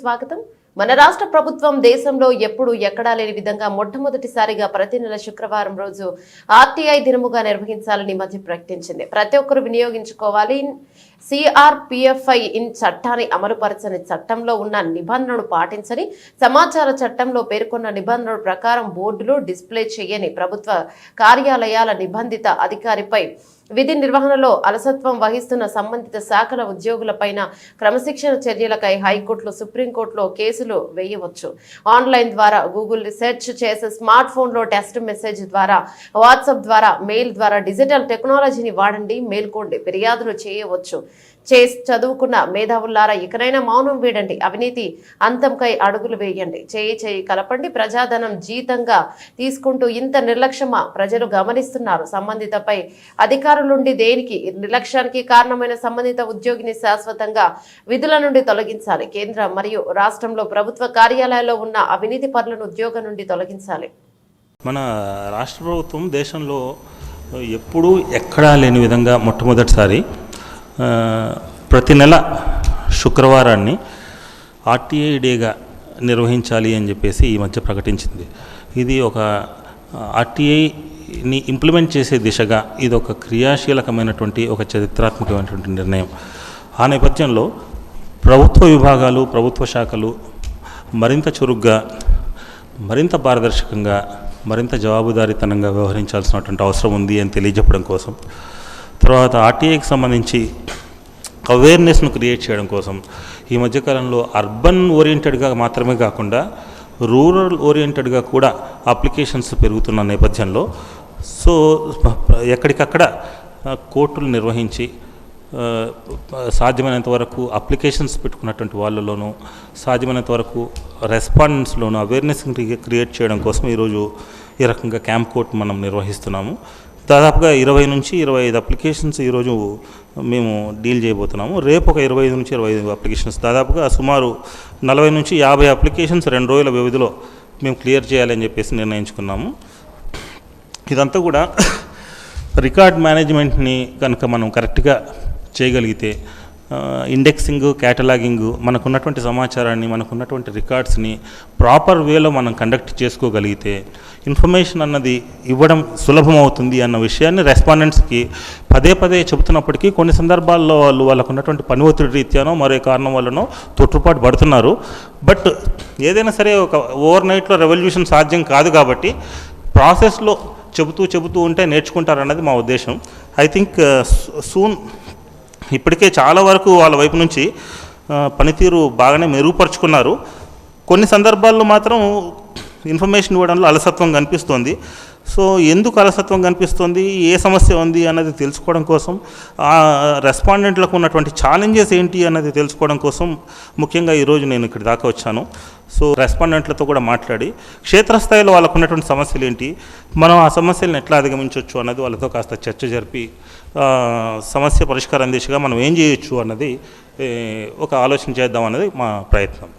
స్వాగతం. మన రాష్ట్ర ప్రభుత్వం దేశంలో ఎప్పుడు ఎక్కడా లేని విధంగా మొట్టమొదటిసారిగా ప్రతి నెల శుక్రవారం రోజు ఆర్టీఐ దినముగా నిర్వహించాలని మధ్య ప్రకటించింది. ప్రతి ఒక్కరూ వినియోగించుకోవాలి. సిఆర్పిఎఫ్ఐ ఇన్ చట్టాన్ని అమలుపరచని, చట్టంలో ఉన్న నిబంధనలు పాటించని, సమాచార చట్టంలో పేర్కొన్న నిబంధనల ప్రకారం బోర్డులు డిస్ప్లే చేయని ప్రభుత్వ కార్యాలయాల నిబంధిత అధికారిపై విధి నిర్వహణలో అలసత్వం వహిస్తున్న సంబంధిత శాఖల ఉద్యోగులపైన క్రమశిక్షణ చర్యలకై హైకోర్టులో, సుప్రీంకోర్టులో కేసులు వేయవచ్చు. ఆన్లైన్ ద్వారా గూగుల్ సెర్చ్ చేసే, స్మార్ట్ ఫోన్లో టెక్స్ట్ మెసేజ్ ద్వారా, వాట్సాప్ ద్వారా, మెయిల్ ద్వారా డిజిటల్ టెక్నాలజీని వాడండి, మేల్కోండి, ఫిర్యాదులు చేయవచ్చు. చదువుకున్న మేధావులారా ఇకనైనా మౌనం వీడండి, అవినీతి అంతంకై అడుగులు వేయండి, చేయి కలపండి. ప్రజాధనం జీతంగా తీసుకుంటూ ఇంత నిర్లక్ష్యమా ప్రజలు గమనిస్తున్నారు. సంబంధితపై అధికారులుండి దేనికి నిర్లక్ష్యానికి కారణమైన సంబంధిత ఉద్యోగిని శాశ్వతంగా విధుల నుండి తొలగించాలి. కేంద్ర మరియు రాష్ట్రంలో ప్రభుత్వ కార్యాలయాల్లో ఉన్న అవినీతి పరులను ఉద్యోగం నుండి తొలగించాలి. మన రాష్ట్ర ప్రభుత్వం దేశంలో ఎప్పుడూ ఎక్కడా లేని విధంగా మొట్టమొదటిసారి ప్రతి నెల శుక్రవారాన్ని ఆర్టీఐ డేగా నిర్వహించాలి అని చెప్పేసి ఈ మధ్య ప్రకటించింది. ఇది ఒక ఆర్టీఐని ఇంప్లిమెంట్ చేసే దిశగా ఇది ఒక క్రియాశీలకమైనటువంటి, ఒక చరిత్రాత్మకమైనటువంటి నిర్ణయం. ఆ నేపథ్యంలో ప్రభుత్వ విభాగాలు, ప్రభుత్వ శాఖలు మరింత చురుగ్గా, మరింత పారదర్శకంగా, మరింత జవాబుదారీతనంగా వ్యవహరించాల్సినటువంటి అవసరం ఉంది అని తెలియజెప్పడం కోసం, తర్వాత ఆర్టీఐకి సంబంధించి అవేర్నెస్ను క్రియేట్ చేయడం కోసం ఈ మధ్యకాలంలో అర్బన్ ఓరియంటెడ్గా మాత్రమే కాకుండా రూరల్ ఓరియంటెడ్గా కూడా అప్లికేషన్స్ పెరుగుతున్న నేపథ్యంలో ఎక్కడికక్కడ కోర్టులు నిర్వహించి సాధ్యమైనంత వరకు అప్లికేషన్స్ పెట్టుకున్నటువంటి వాళ్ళలోనూ, సాధ్యమైనంత వరకు రెస్పాండెంట్స్లోనూ అవేర్నెస్ క్రియేట్ చేయడం కోసం ఈరోజు ఈ రకంగా క్యాంప్ కోర్ట్ మనం నిర్వహిస్తున్నాము. దాదాపుగా 20 నుంచి 25 అప్లికేషన్స్ ఈరోజు మేము డీల్ చేయబోతున్నాము. రేపు ఒక 25 నుంచి 25 అప్లికేషన్స్, దాదాపుగా సుమారు 40 నుంచి 50 అప్లికేషన్స్ 2 రోజుల వ్యవధిలో మేము క్లియర్ చేయాలని చెప్పేసి నిర్ణయించుకున్నాము. ఇదంతా కూడా రికార్డ్ మేనేజ్మెంట్ని కనుక మనం కరెక్ట్గా చేయగలిగితే, ఇండెక్సింగ్, క్యాటలాగింగ్, మనకున్నటువంటి సమాచారాన్ని, మనకున్నటువంటి రికార్డ్స్ని ప్రాపర్ వేలో మనం కండక్ట్ చేసుకోగలిగితే ఇన్ఫర్మేషన్ అన్నది ఇవ్వడం సులభమవుతుంది అన్న విషయాన్ని రెస్పాండెంట్స్కి పదే పదే చెబుతున్నప్పటికీ కొన్ని సందర్భాల్లో వాళ్ళకు ఉన్నటువంటి పని ఒత్తిడి రీత్యానో మరే కారణం వల్లనో తొట్టుపాటు పడుతున్నారు. బట్ ఏదైనా సరే ఒక ఓవర్ నైట్లో రెవల్యూషన్ సాధ్యం కాదు కాబట్టి ప్రాసెస్లో చెబుతూ ఉంటే నేర్చుకుంటారన్నది మా ఉద్దేశం. ఐ థింక్ సూన్ ఇప్పటికే చాలా వరకు వాళ్ళ వైపు నుంచి పనితీరు బాగానే మెరుగుపరుచుకున్నారు. కొన్ని సందర్భాల్లో మాత్రం ఇన్ఫర్మేషన్ ఇవ్వడంలో అలసత్వం కనిపిస్తోంది. సో ఎందుకు అలసత్వం కనిపిస్తుంది, ఏ సమస్య ఉంది అన్నది తెలుసుకోవడం కోసం, ఆ రెస్పాండెంట్లకు ఉన్నటువంటి ఛాలెంజెస్ ఏంటి అన్నది తెలుసుకోవడం కోసం ముఖ్యంగా ఈరోజు నేను ఇక్కడి దాకా వచ్చాను. సో రెస్పాండెంట్లతో కూడా మాట్లాడి క్షేత్రస్థాయిలో వాళ్ళకు ఉన్నటువంటి సమస్యలు ఏంటి, మనం ఆ సమస్యలను ఎట్లా అధిగమించవచ్చు అన్నది వాళ్ళతో కాస్త చర్చ జరిపి సమస్య పరిష్కారం దిశగా మనం ఏం చేయొచ్చు అన్నది ఒక ఆలోచన చేద్దాం అన్నది మా ప్రయత్నం.